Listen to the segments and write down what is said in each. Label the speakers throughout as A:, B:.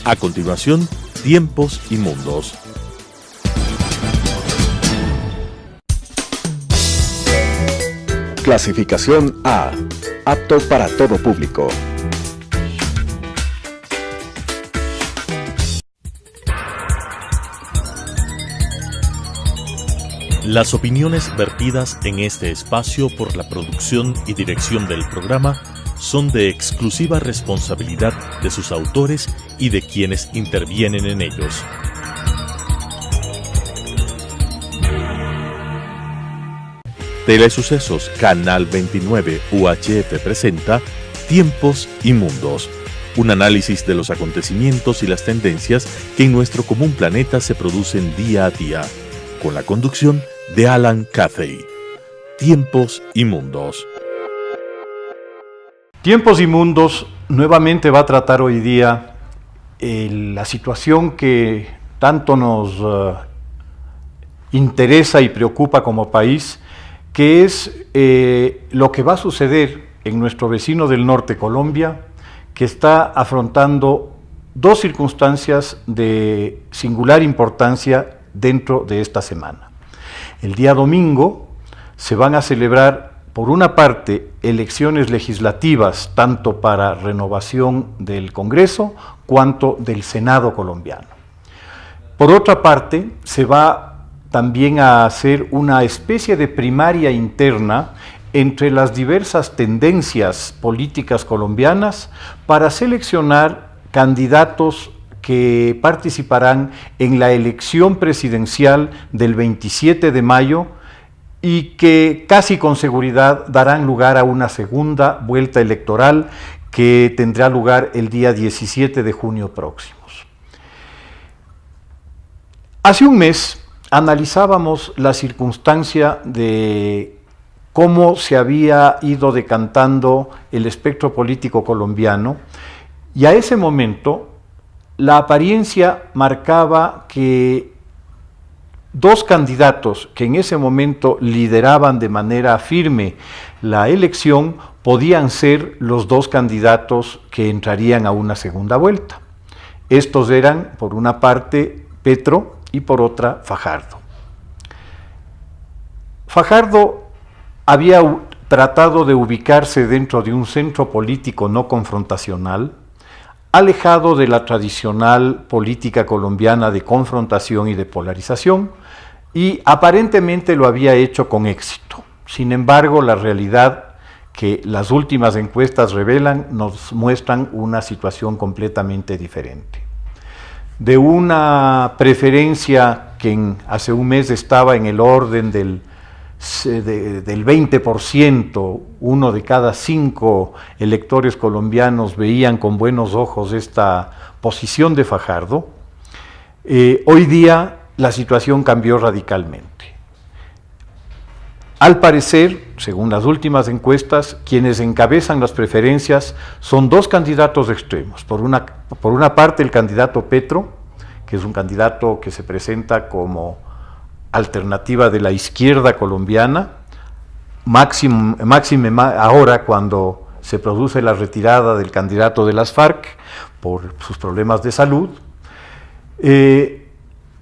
A: A continuación, Tiempos y Mundos.
B: Clasificación A. Apto para todo público.
A: Las opiniones vertidas en este espacio por la producción y dirección del programa son de exclusiva responsabilidad de sus autores y de quienes intervienen en ellos. Telesucesos Canal 29 UHF presenta Tiempos y Mundos, un análisis de los acontecimientos y las tendencias que en nuestro común planeta se producen día a día, con la conducción de Alan Cathay. Tiempos y Mundos.
C: Tiempos y Mundos nuevamente va a tratar hoy día la situación que tanto nos interesa y preocupa como país, que es lo que va a suceder en nuestro vecino del norte, Colombia, que está afrontando dos circunstancias de singular importancia dentro de esta semana. El día domingo se van a celebrar, por una parte, elecciones legislativas, tanto para renovación del Congreso cuanto del Senado colombiano. Por otra parte, se va también a hacer una especie de primaria interna entre las diversas tendencias políticas colombianas para seleccionar candidatos que participarán en la elección presidencial del 27 de mayo y que casi con seguridad darán lugar a una segunda vuelta electoral que tendrá lugar el día 17 de junio próximos. Hace un mes analizábamos la circunstancia de cómo se había ido decantando el espectro político colombiano, y a ese momento la apariencia marcaba que dos candidatos que en ese momento lideraban de manera firme la elección podían ser los dos candidatos que entrarían a una segunda vuelta. Estos eran, por una parte, Petro y por otra, Fajardo. Fajardo había tratado de ubicarse dentro de un centro político no confrontacional, alejado de la tradicional política colombiana de confrontación y de polarización, y aparentemente lo había hecho con éxito. Sin embargo, la realidad que las últimas encuestas revelan nos muestran una situación completamente diferente. De una preferencia que hace un mes estaba en el orden del 20%, uno de cada 5 electores colombianos veían con buenos ojos esta posición de Fajardo, hoy día la situación cambió radicalmente. Al parecer, según las últimas encuestas, quienes encabezan las preferencias son dos candidatos extremos. Por una parte, el candidato Petro, que es un candidato que se presenta como alternativa de la izquierda colombiana, máxime ahora cuando se produce la retirada del candidato de las FARC por sus problemas de salud,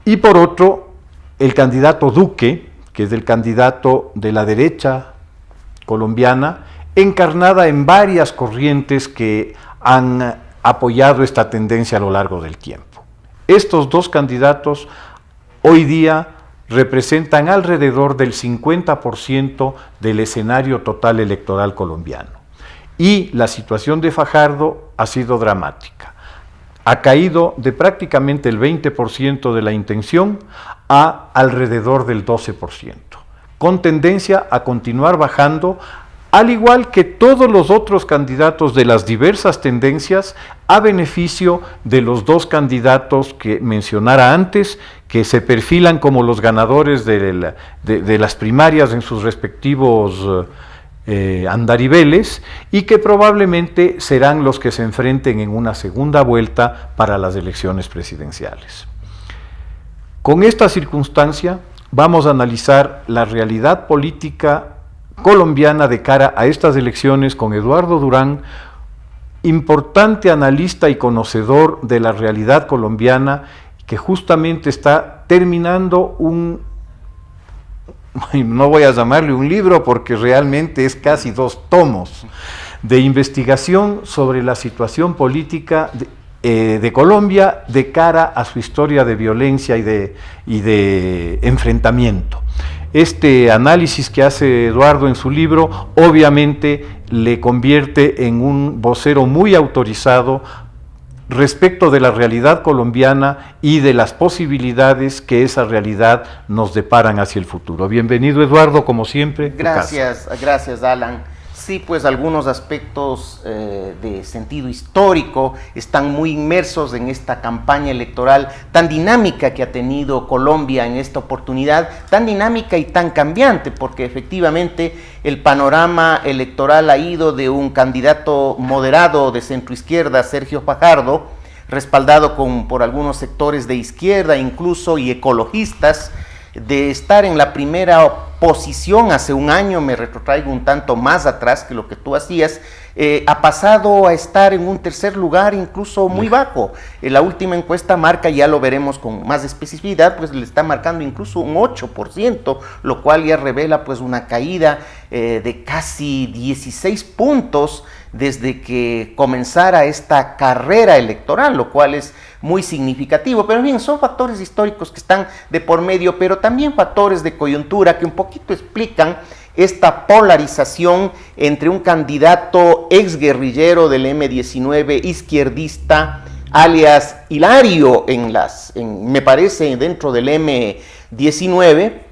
C: y por otro, el candidato Duque, que es el candidato de la derecha colombiana, encarnada en varias corrientes que han apoyado esta tendencia a lo largo del tiempo. Estos dos candidatos hoy día representan alrededor del 50% del escenario total electoral colombiano. Y la situación de Fajardo ha sido dramática. Ha caído de prácticamente el 20% de la intención a alrededor del 12%, con tendencia a continuar bajando, al igual que todos los otros candidatos de las diversas tendencias, a beneficio de los dos candidatos que mencionara antes, que se perfilan como los ganadores de las primarias en sus respectivos andariveles, y que probablemente serán los que se enfrenten en una segunda vuelta para las elecciones presidenciales. Con esta circunstancia vamos a analizar la realidad política colombiana de cara a estas elecciones con Eduardo Durán importante analista y conocedor de la realidad colombiana, que justamente está terminando no voy a llamarle un libro porque realmente es casi 2 tomos, de investigación sobre la situación política de Colombia de cara a su historia de violencia y de enfrentamiento. Este análisis que hace Eduardo en su libro obviamente le convierte en un vocero muy autorizado respecto de la realidad colombiana y de las posibilidades que esa realidad nos deparan hacia el futuro. Bienvenido, Eduardo, como siempre.
D: Gracias, Alan. Sí, pues algunos aspectos de sentido histórico están muy inmersos en esta campaña electoral tan dinámica que ha tenido Colombia en esta oportunidad, tan dinámica y tan cambiante, porque efectivamente el panorama electoral ha ido de un candidato moderado de centroizquierda, Sergio Fajardo, respaldado por algunos sectores de izquierda incluso y ecologistas, de estar en la primera posición hace un año, me retrotraigo un tanto más atrás que lo que tú hacías, ha pasado a estar en un tercer lugar incluso muy bajo. La última encuesta marca, ya lo veremos con más especificidad, pues le está marcando incluso un 8%, lo cual ya revela pues una caída de casi 16 puntos desde que comenzara esta carrera electoral, lo cual es muy significativo. Pero bien, son factores históricos que están de por medio, pero también factores de coyuntura que un poquito explican esta polarización entre un candidato exguerrillero del M-19 izquierdista, alias Hilario, me parece dentro del M-19,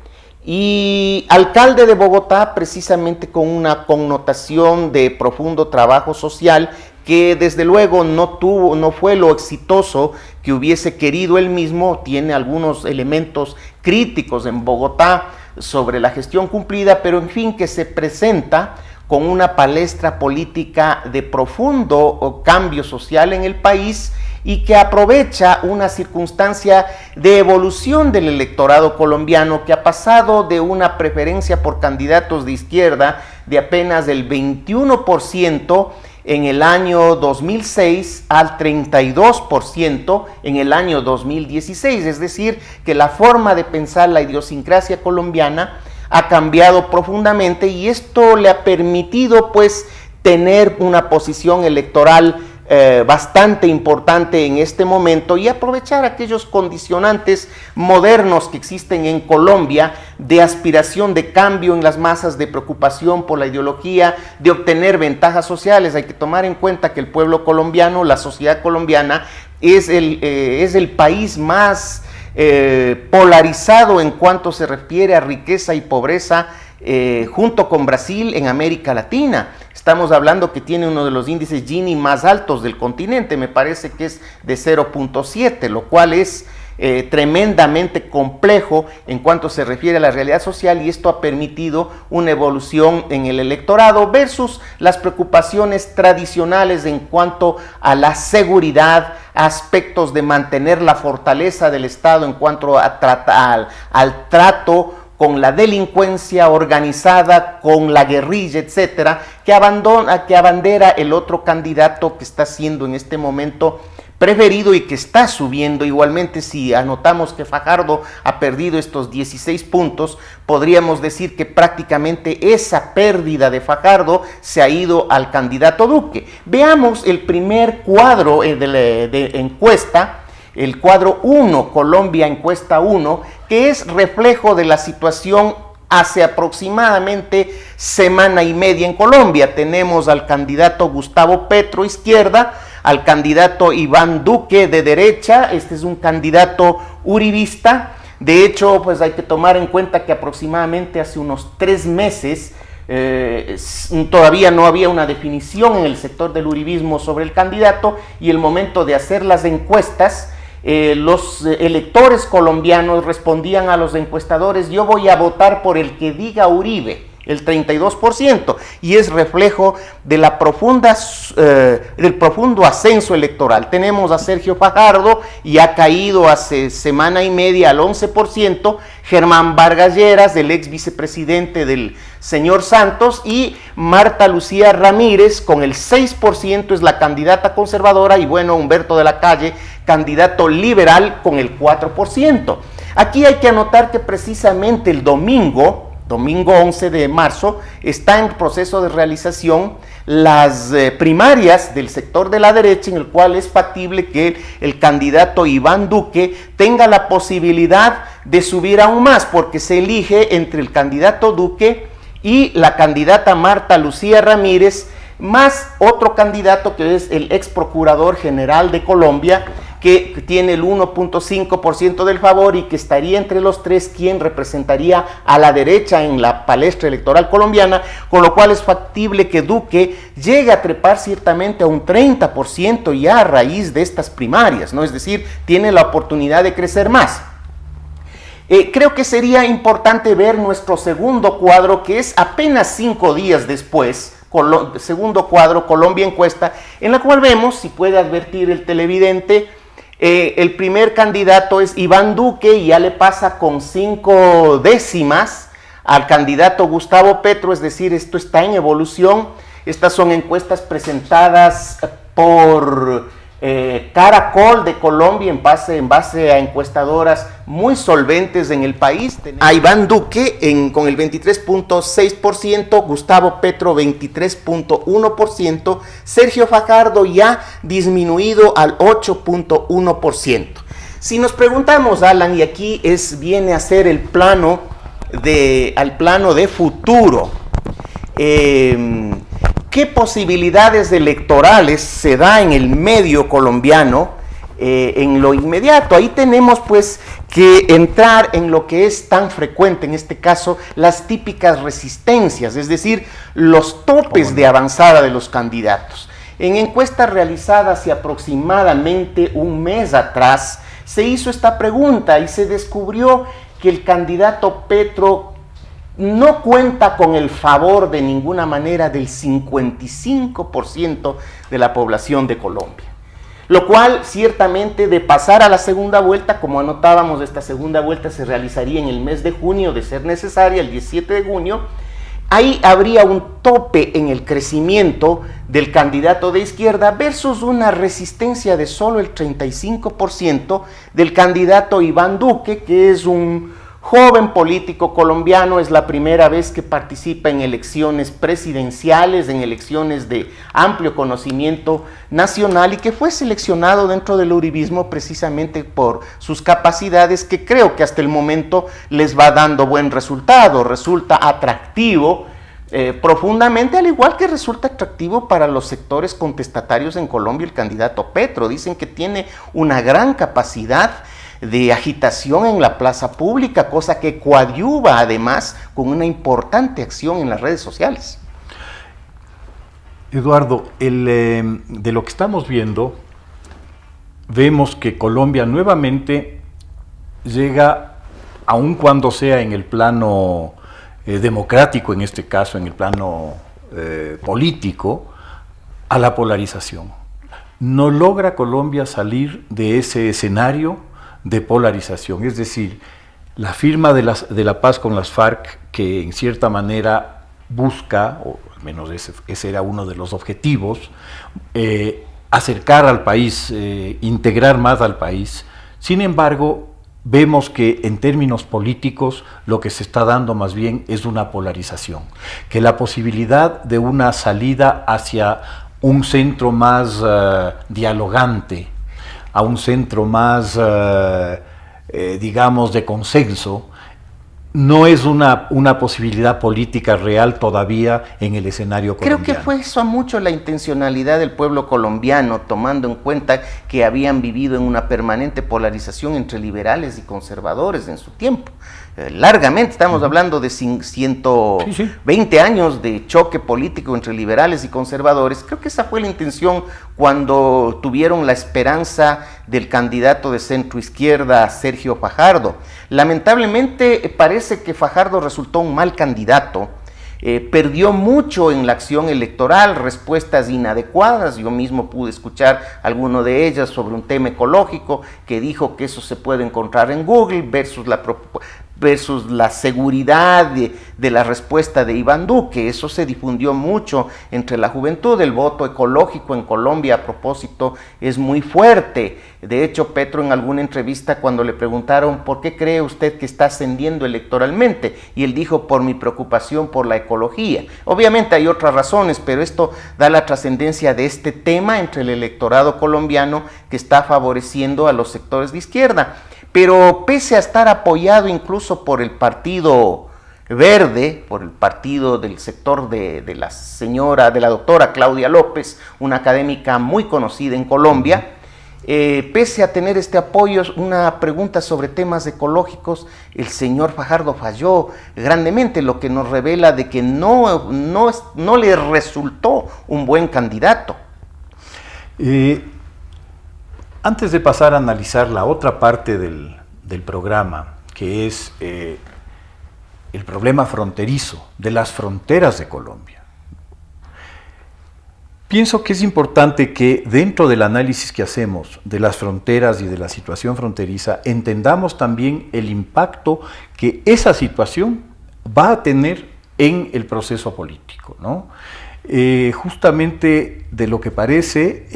D: y alcalde de Bogotá, precisamente con una connotación de profundo trabajo social que desde luego no fue lo exitoso que hubiese querido él mismo. Tiene algunos elementos críticos en Bogotá sobre la gestión cumplida, pero en fin, que se presenta con una palestra política de profundo cambio social en el país y que aprovecha una circunstancia de evolución del electorado colombiano, que ha pasado de una preferencia por candidatos de izquierda de apenas del 21% en el año 2006 al 32% en el año 2016, es decir, que la forma de pensar la idiosincrasia colombiana ha cambiado profundamente, y esto le ha permitido pues tener una posición electoral bastante importante en este momento y aprovechar aquellos condicionantes modernos que existen en Colombia de aspiración de cambio en las masas, de preocupación por la ideología, de obtener ventajas sociales. Hay que tomar en cuenta que el pueblo colombiano, la sociedad colombiana, es el país más polarizado en cuanto se refiere a riqueza y pobreza, junto con Brasil en América Latina. Estamos hablando que tiene uno de los índices Gini más altos del continente, me parece que es de 0.7, lo cual es tremendamente complejo en cuanto se refiere a la realidad social, y esto ha permitido una evolución en el electorado versus las preocupaciones tradicionales en cuanto a la seguridad, aspectos de mantener la fortaleza del Estado en cuanto a al trato con la delincuencia organizada, con la guerrilla, etcétera, que abandera el otro candidato que está siendo en este momento preferido y que está subiendo. Igualmente, si anotamos que Fajardo ha perdido estos 16 puntos, podríamos decir que prácticamente esa pérdida de Fajardo se ha ido al candidato Duque. Veamos el primer cuadro de encuesta, el cuadro 1, Colombia Encuesta 1, que es reflejo de la situación hace aproximadamente semana y media en Colombia. Tenemos al candidato Gustavo Petro, izquierda, al candidato Iván Duque, de derecha. Este es un candidato uribista. De hecho, pues hay que tomar en cuenta que aproximadamente hace unos 3 meses todavía no había una definición en el sector del uribismo sobre el candidato, y el momento de hacer las encuestas, los electores colombianos respondían a los encuestadores: yo voy a votar por el que diga Uribe. el 32%, y es reflejo de la del profundo ascenso electoral. Tenemos a Sergio Fajardo, y ha caído hace semana y media al 11%, Germán Vargas Lleras, el ex vicepresidente del señor Santos, y Marta Lucía Ramírez con el 6% es la candidata conservadora, y bueno, Humberto de la Calle, candidato liberal, con el 4%. Aquí hay que anotar que precisamente el domingo 11 de marzo, está en proceso de realización las primarias del sector de la derecha, en el cual es factible que el candidato Iván Duque tenga la posibilidad de subir aún más, porque se elige entre el candidato Duque y la candidata Marta Lucía Ramírez, más otro candidato que es el ex procurador general de Colombia, que tiene el 1.5% del favor, y que estaría entre los tres quien representaría a la derecha en la palestra electoral colombiana, con lo cual es factible que Duque llegue a trepar ciertamente a un 30% ya a raíz de estas primarias, ¿no? Es decir, tiene la oportunidad de crecer más. Creo que sería importante ver nuestro segundo cuadro, que es apenas 5 días después, segundo cuadro, Colombia Encuesta, en la cual vemos, si puede advertir el televidente, el primer candidato es Iván Duque, y ya le pasa con 5 décimas al candidato Gustavo Petro, es decir, esto está en evolución. Estas son encuestas presentadas por Caracol de Colombia en base a encuestadoras muy solventes en el país. A Iván Duque con el 23.6%, Gustavo Petro 23.1%, Sergio Fajardo ya disminuido al 8.1%. Si nos preguntamos, Alan, y aquí viene a ser al plano de futuro, ¿qué posibilidades electorales se da en el medio colombiano en lo inmediato? Ahí tenemos pues que entrar en lo que es tan frecuente, en este caso, las típicas resistencias, es decir, los topes de avanzada de los candidatos. En encuestas realizadas hace aproximadamente un mes atrás, se hizo esta pregunta y se descubrió que el candidato Petro no cuenta con el favor de ninguna manera del 55% de la población de Colombia. Lo cual, ciertamente, de pasar a la segunda vuelta, como anotábamos, esta segunda vuelta se realizaría en el mes de junio, de ser necesaria, el 17 de junio, ahí habría un tope en el crecimiento del candidato de izquierda versus una resistencia de solo el 35% del candidato Iván Duque, que es un joven político colombiano, es la primera vez que participa en elecciones presidenciales, en elecciones de amplio conocimiento nacional, y que fue seleccionado dentro del uribismo precisamente por sus capacidades, que creo que hasta el momento les va dando buen resultado. Resulta atractivo profundamente, al igual que resulta atractivo para los sectores contestatarios en Colombia el candidato Petro. Dicen que tiene una gran capacidad de agitación en la plaza pública, cosa que coadyuva además con una importante acción en las redes sociales.
C: Eduardo, de lo que estamos viendo, vemos que Colombia nuevamente llega, aun cuando sea en el plano democrático, en este caso en el plano político, a la polarización. No logra Colombia salir de ese escenario de polarización, es decir, la firma de la paz con las FARC, que en cierta manera busca, o al menos ese era uno de los objetivos, acercar al país, integrar más al país. Sin embargo, vemos que en términos políticos lo que se está dando más bien es una polarización, que la posibilidad de una salida hacia un centro más dialogante, a un centro más, digamos, de consenso, no es una posibilidad política real todavía en el escenario colombiano.
D: Creo que fue eso mucho la intencionalidad del pueblo colombiano, tomando en cuenta que habían vivido en una permanente polarización entre liberales y conservadores en su tiempo. Largamente, estamos hablando de 120 años de choque político entre liberales y conservadores. Creo que esa fue la intención cuando tuvieron la esperanza del candidato de centro izquierda, Sergio Fajardo. Lamentablemente parece que Fajardo resultó un mal candidato. perdió mucho en la acción electoral, respuestas inadecuadas. Yo mismo pude escuchar alguno de ellas sobre un tema ecológico, que dijo que eso se puede encontrar en Google versus la seguridad de la respuesta de Iván Duque. Eso se difundió mucho entre la juventud. El voto ecológico en Colombia, a propósito, es muy fuerte. De hecho, Petro, en alguna entrevista, cuando le preguntaron ¿por qué cree usted que está ascendiendo electoralmente?, y él dijo: por mi preocupación por la ecología. Obviamente hay otras razones, pero esto da la trascendencia de este tema entre el electorado colombiano, que está favoreciendo a los sectores de izquierda. Pero pese a estar apoyado incluso por el Partido Verde, por el partido del sector de la doctora Claudia López, una académica muy conocida en Colombia, pese a tener este apoyo, una pregunta sobre temas ecológicos, el señor Fajardo falló grandemente, lo que nos revela de que no le resultó un buen candidato.
C: Antes de pasar a analizar la otra parte del programa, que es el problema fronterizo, de las fronteras de Colombia, pienso que es importante que dentro del análisis que hacemos de las fronteras y de la situación fronteriza, entendamos también el impacto que esa situación va a tener en el proceso político, ¿no? Justamente de lo que parece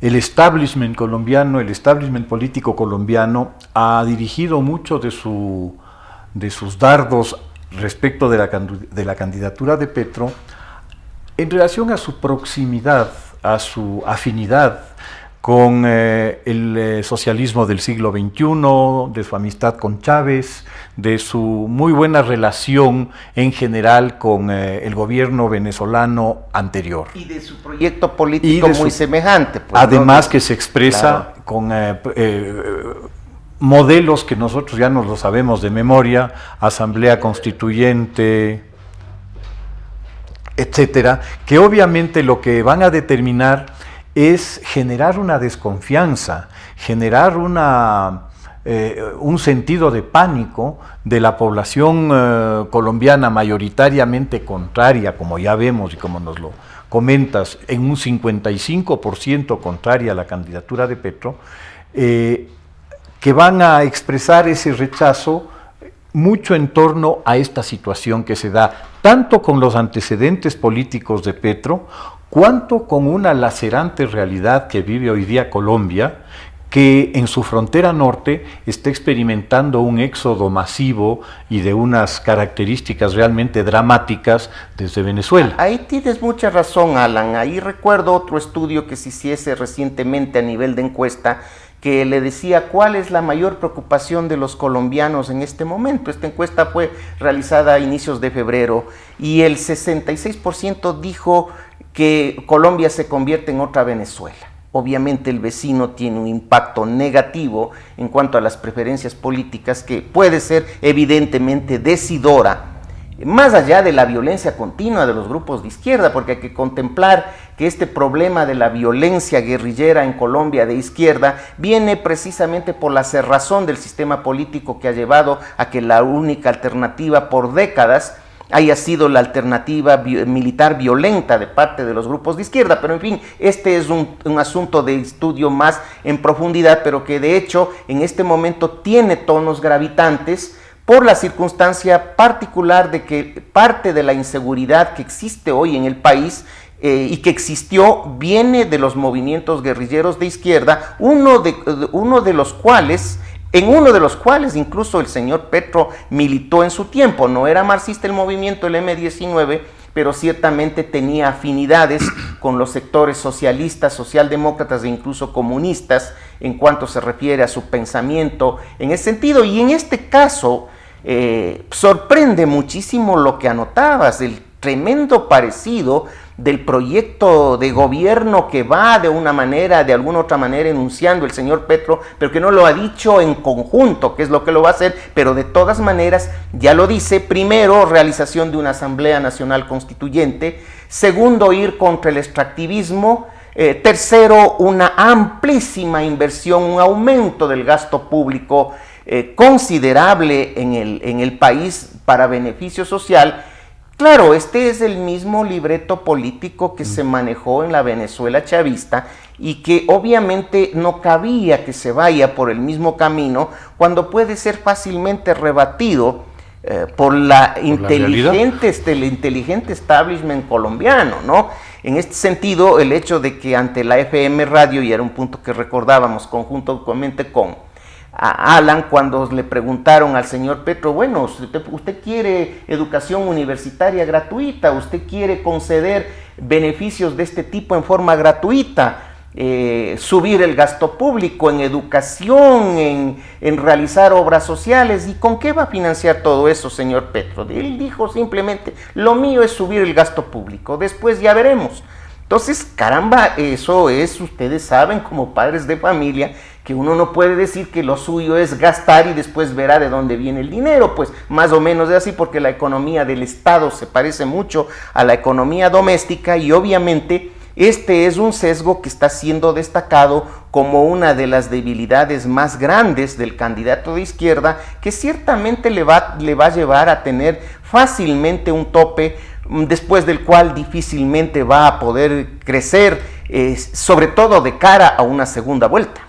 C: el establishment colombiano, el establishment político colombiano ha dirigido mucho de sus dardos respecto de la candidatura de Petro en relación a su proximidad, a su afinidad con el socialismo del siglo XXI, de su amistad con Chávez, de su muy buena relación en general con el gobierno venezolano anterior.
D: Y de su proyecto político muy semejante. Pues,
C: además, ¿no? Que se expresa con modelos que nosotros ya nos lo sabemos de memoria: asamblea constituyente, etcétera, que obviamente lo que van a determinar es generar una desconfianza, generar un sentido de pánico de la población colombiana, mayoritariamente contraria, como ya vemos y como nos lo comentas, en un 55% contraria a la candidatura de Petro, que van a expresar ese rechazo mucho en torno a esta situación que se da tanto con los antecedentes políticos de Petro, cuanto con una lacerante realidad que vive hoy día Colombia, que en su frontera norte está experimentando un éxodo masivo y de unas características realmente dramáticas desde Venezuela.
D: Ahí tienes mucha razón, Alan. Ahí recuerdo otro estudio que se hiciese recientemente a nivel de encuesta, que le decía cuál es la mayor preocupación de los colombianos en este momento. Esta encuesta fue realizada a inicios de febrero y el 66% dijo que Colombia se convierte en otra Venezuela. Obviamente el vecino tiene un impacto negativo en cuanto a las preferencias políticas, que puede ser evidentemente decidora, más allá de la violencia continua de los grupos de izquierda, porque hay que contemplar que este problema de la violencia guerrillera en Colombia de izquierda viene precisamente por la cerrazón del sistema político, que ha llevado a que la única alternativa por décadas haya sido la alternativa militar violenta de parte de los grupos de izquierda. Pero en fin, este es un asunto de estudio más en profundidad, pero que de hecho en este momento tiene tonos gravitantes por la circunstancia particular de que parte de la inseguridad que existe hoy en el país y que existió viene de los movimientos guerrilleros de izquierda, en uno de los cuales incluso el señor Petro militó en su tiempo. No era marxista el movimiento, el M19, pero ciertamente tenía afinidades con los sectores socialistas, socialdemócratas e incluso comunistas en cuanto se refiere a su pensamiento en ese sentido. Y en este caso sorprende muchísimo lo que anotabas, el tremendo parecido del proyecto de gobierno que va de alguna otra manera enunciando el señor Petro, pero que no lo ha dicho en conjunto, que es lo que lo va a hacer, pero de todas maneras ya lo dice. Primero, realización de una Asamblea Nacional Constituyente. Segundo, ir contra el extractivismo. Tercero, una amplísima inversión, un aumento del gasto público considerable en el país, para beneficio social. Claro, este es el mismo libreto político que se manejó en la Venezuela chavista y que obviamente no cabía que se vaya por el mismo camino cuando puede ser fácilmente rebatido por el inteligente establishment colombiano, ¿no? En este sentido, el hecho de que ante la FM Radio, y era un punto que recordábamos conjuntamente con Alan, cuando le preguntaron al señor Petro, bueno, usted quiere educación universitaria gratuita, usted quiere conceder beneficios de este tipo en forma gratuita, subir el gasto público en educación, en realizar obras sociales, ¿y con qué va a financiar todo eso, señor Petro? Él dijo simplemente, lo mío es subir el gasto público, después ya veremos. Entonces, caramba, eso es, ustedes saben como padres de familia, que uno no puede decir que lo suyo es gastar y después verá de dónde viene el dinero, pues más o menos es así, porque la economía del Estado se parece mucho a la economía doméstica y obviamente este es un sesgo que está siendo destacado como una de las debilidades más grandes del candidato de izquierda, que ciertamente le va a llevar a tener fácilmente un tope después del cual difícilmente va a poder crecer, sobre todo de cara a una segunda vuelta.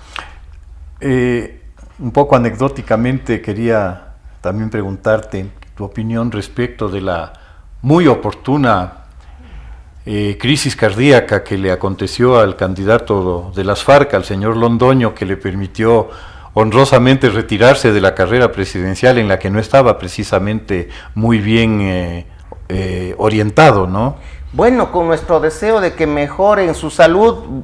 C: Un poco anecdóticamente quería también preguntarte tu opinión respecto de la muy oportuna crisis cardíaca que le aconteció al candidato de las FARC, al señor Londoño, que le permitió honrosamente retirarse de la carrera presidencial en la que no estaba precisamente muy bien orientado, ¿no?
D: Bueno, con nuestro deseo de que mejore en su salud,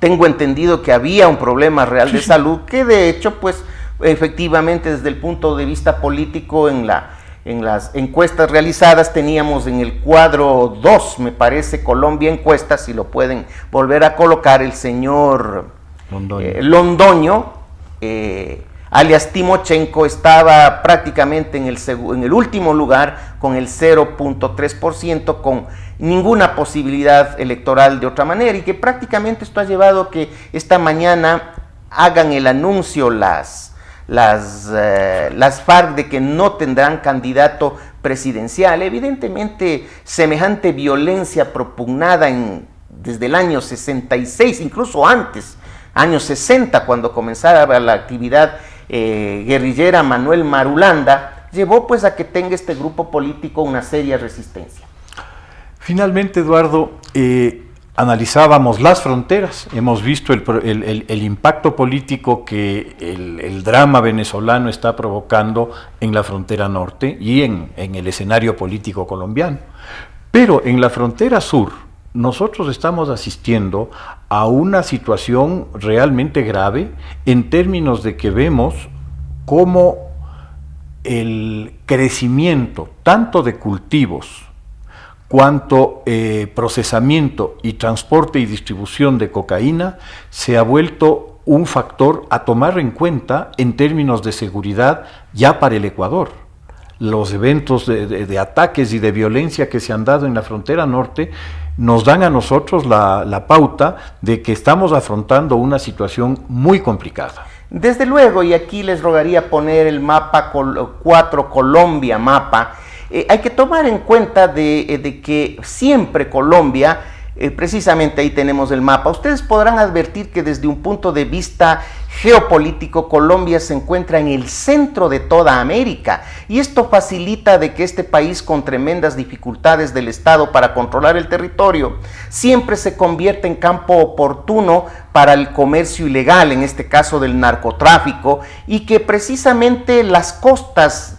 D: tengo entendido que había un problema real de salud, que de hecho, pues, efectivamente, desde el punto de vista político, en las encuestas realizadas, teníamos en el cuadro 2, me parece, Colombia Encuestas, si lo pueden volver a colocar, el señor Londoño, alias Timochenko, estaba prácticamente en el último lugar con el 0.3%, con ninguna posibilidad electoral de otra manera, y que prácticamente esto ha llevado a que esta mañana hagan el anuncio las FARC de que no tendrán candidato presidencial. Evidentemente, semejante violencia propugnada desde el año 66, incluso antes, años 60, cuando comenzaba la actividad guerrillera Manuel Marulanda, llevó pues a que tenga este grupo político una seria resistencia.
C: Finalmente, Eduardo, analizábamos las fronteras, hemos visto el impacto político que el drama venezolano está provocando en la frontera norte y en el escenario político colombiano, pero en la frontera sur nosotros estamos asistiendo a una situación realmente grave en términos de que vemos cómo el crecimiento tanto de cultivos cuanto procesamiento y transporte y distribución de cocaína se ha vuelto un factor a tomar en cuenta en términos de seguridad ya para el Ecuador. Los eventos de ataques y de violencia que se han dado en la frontera norte nos dan a nosotros la pauta de que estamos afrontando una situación muy complicada.
D: Desde luego, y aquí les rogaría poner el mapa 4 Colombia mapa. Hay que tomar en cuenta de que siempre Colombia, precisamente ahí tenemos el mapa, ustedes podrán advertir que desde un punto de vista geopolítico Colombia se encuentra en el centro de toda América, y esto facilita de que este país, con tremendas dificultades del Estado para controlar el territorio, siempre se convierte en campo oportuno para el comercio ilegal, en este caso del narcotráfico, y que precisamente las costas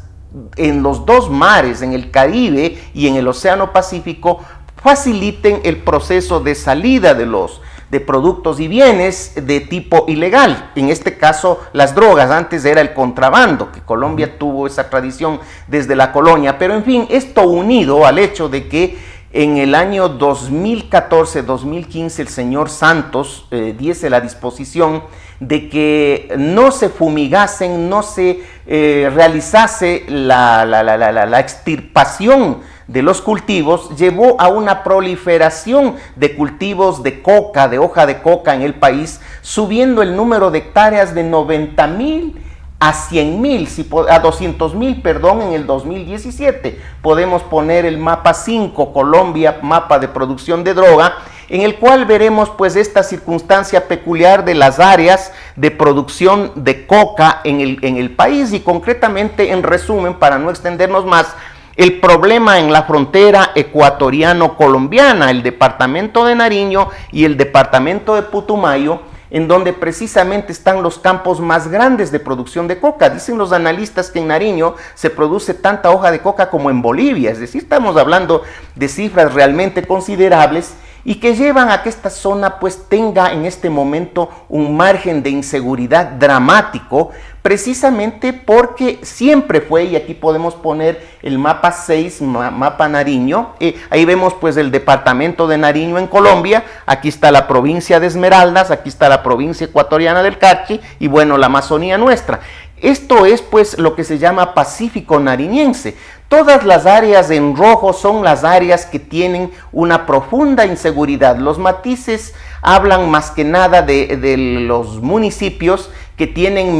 D: en los dos mares, en el Caribe y en el Océano Pacífico, faciliten el proceso de salida de productos y bienes de tipo ilegal, en este caso las drogas. Antes era el contrabando, que Colombia tuvo esa tradición desde la colonia, pero en fin, esto unido al hecho de que en el año 2014-2015 el señor Santos diese la disposición de que no se fumigasen, no se realizase la extirpación de los cultivos, llevó a una proliferación de cultivos de coca, de hoja de coca en el país, subiendo el número de hectáreas de 90,000 a 100.000, a 200.000, perdón, en el 2017. Podemos poner el mapa 5, Colombia, mapa de producción de droga, en el cual veremos pues esta circunstancia peculiar de las áreas de producción de coca en el país, y concretamente, en resumen, para no extendernos más, el problema en la frontera ecuatoriano-colombiana, el departamento de Nariño y el departamento de Putumayo, en donde precisamente están los campos más grandes de producción de coca. Dicen los analistas que en Nariño se produce tanta hoja de coca como en Bolivia, es decir, estamos hablando de cifras realmente considerables, y que llevan a que esta zona pues tenga en este momento un margen de inseguridad dramático, precisamente porque siempre fue, y aquí podemos poner el mapa 6, mapa Nariño, ahí vemos pues el departamento de Nariño en Colombia, aquí está la provincia de Esmeraldas, aquí está la provincia ecuatoriana del Carchi, y bueno, la Amazonía nuestra. Esto es pues lo que se llama Pacífico nariñense. Todas las áreas en rojo son las áreas que tienen una profunda inseguridad. Los matices hablan más que nada de los municipios que tienen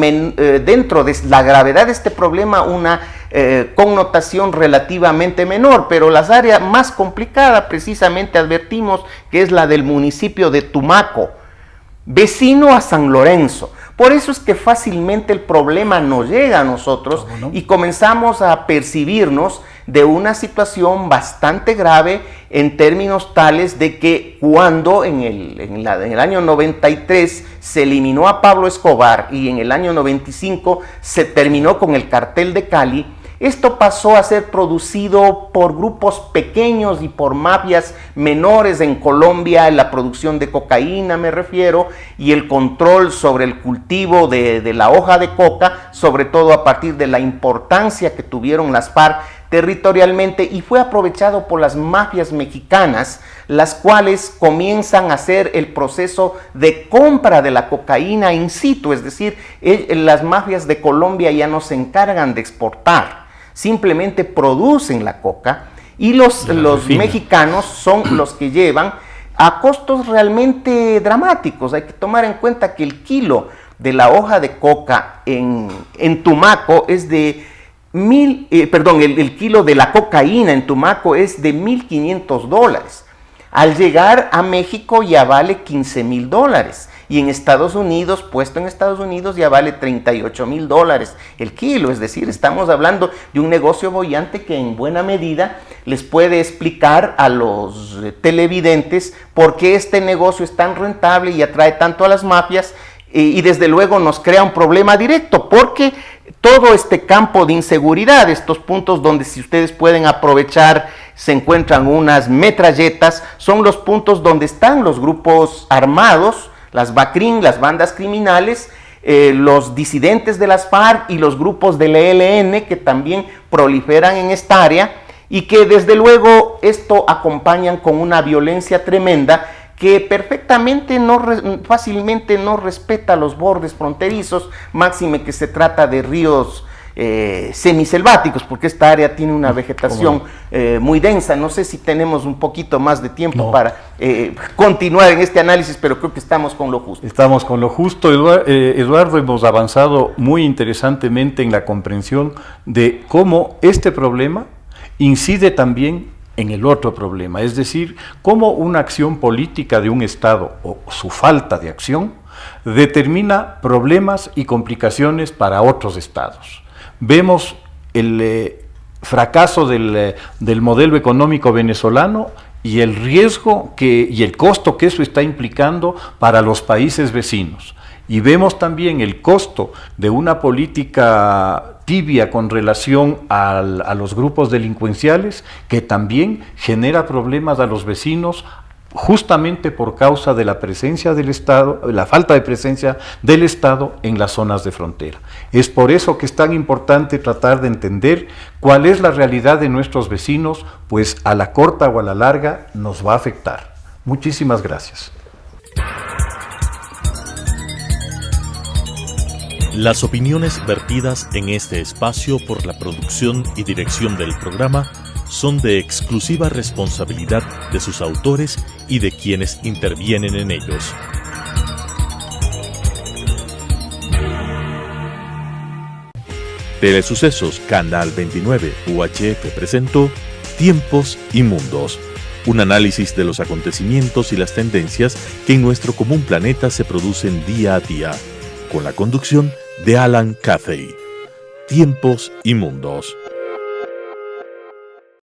D: dentro de la gravedad de este problema una connotación relativamente menor, pero las áreas más complicadas precisamente advertimos que es la del municipio de Tumaco, vecino a San Lorenzo. Por eso es que fácilmente el problema nos llega a nosotros y comenzamos a percibirnos de una situación bastante grave en términos tales de que cuando en el año 93 se eliminó a Pablo Escobar y en el año 95 se terminó con el cartel de Cali, esto pasó a ser producido por grupos pequeños y por mafias menores en Colombia, la producción de cocaína me refiero, y el control sobre el cultivo de la hoja de coca, sobre todo a partir de la importancia que tuvieron las FARC territorialmente, y fue aprovechado por las mafias mexicanas, las cuales comienzan a hacer el proceso de compra de la cocaína in situ, es decir, las mafias de Colombia ya no se encargan de exportar, simplemente producen la coca, y los mexicanos son los que llevan a costos realmente dramáticos. Hay que tomar en cuenta que el kilo de la hoja de coca en Tumaco es de el kilo de la cocaína en Tumaco es de $1,500. Al llegar a México ya vale $15,000, y en Estados Unidos, puesto en Estados Unidos, ya vale $38,000 el kilo. Es decir, estamos hablando de un negocio boyante que en buena medida les puede explicar a los televidentes por qué este negocio es tan rentable y atrae tanto a las mafias, y desde luego nos crea un problema directo, porque todo este campo de inseguridad, estos puntos donde, si ustedes pueden aprovechar, se encuentran unas metralletas, son los puntos donde están los grupos armados, las BACRIM, las bandas criminales, los disidentes de las FARC y los grupos del ELN, que también proliferan en esta área, y que desde luego esto acompañan con una violencia tremenda que perfectamente fácilmente no respeta los bordes fronterizos, máxime que se trata de ríos semiselváticos, porque esta área tiene una vegetación muy densa. No sé si tenemos un poquito más de tiempo para continuar en este análisis, pero creo que estamos con lo justo.
C: Estamos con lo justo, Eduardo. Hemos avanzado muy interesantemente en la comprensión de cómo este problema incide también en el otro problema, es decir, cómo una acción política de un Estado o su falta de acción determina problemas y complicaciones para otros estados. Vemos el fracaso del modelo económico venezolano y el riesgo y el costo que eso está implicando para los países vecinos. Y vemos también el costo de una política tibia con relación a los grupos delincuenciales, que también genera problemas a los vecinos, justamente por causa de la presencia del Estado, la falta de presencia del Estado en las zonas de frontera. Es por eso que es tan importante tratar de entender cuál es la realidad de nuestros vecinos, pues a la corta o a la larga nos va a afectar. Muchísimas gracias.
A: Las opiniones vertidas en este espacio por la producción y dirección del programa son de exclusiva responsabilidad de sus autores y de quienes intervienen en ellos. Telesucesos Canal 29 UHF presentó Tiempos y Mundos, un análisis de los acontecimientos y las tendencias que en nuestro común planeta se producen día a día, con la conducción de Alan Cathay. Tiempos y Mundos.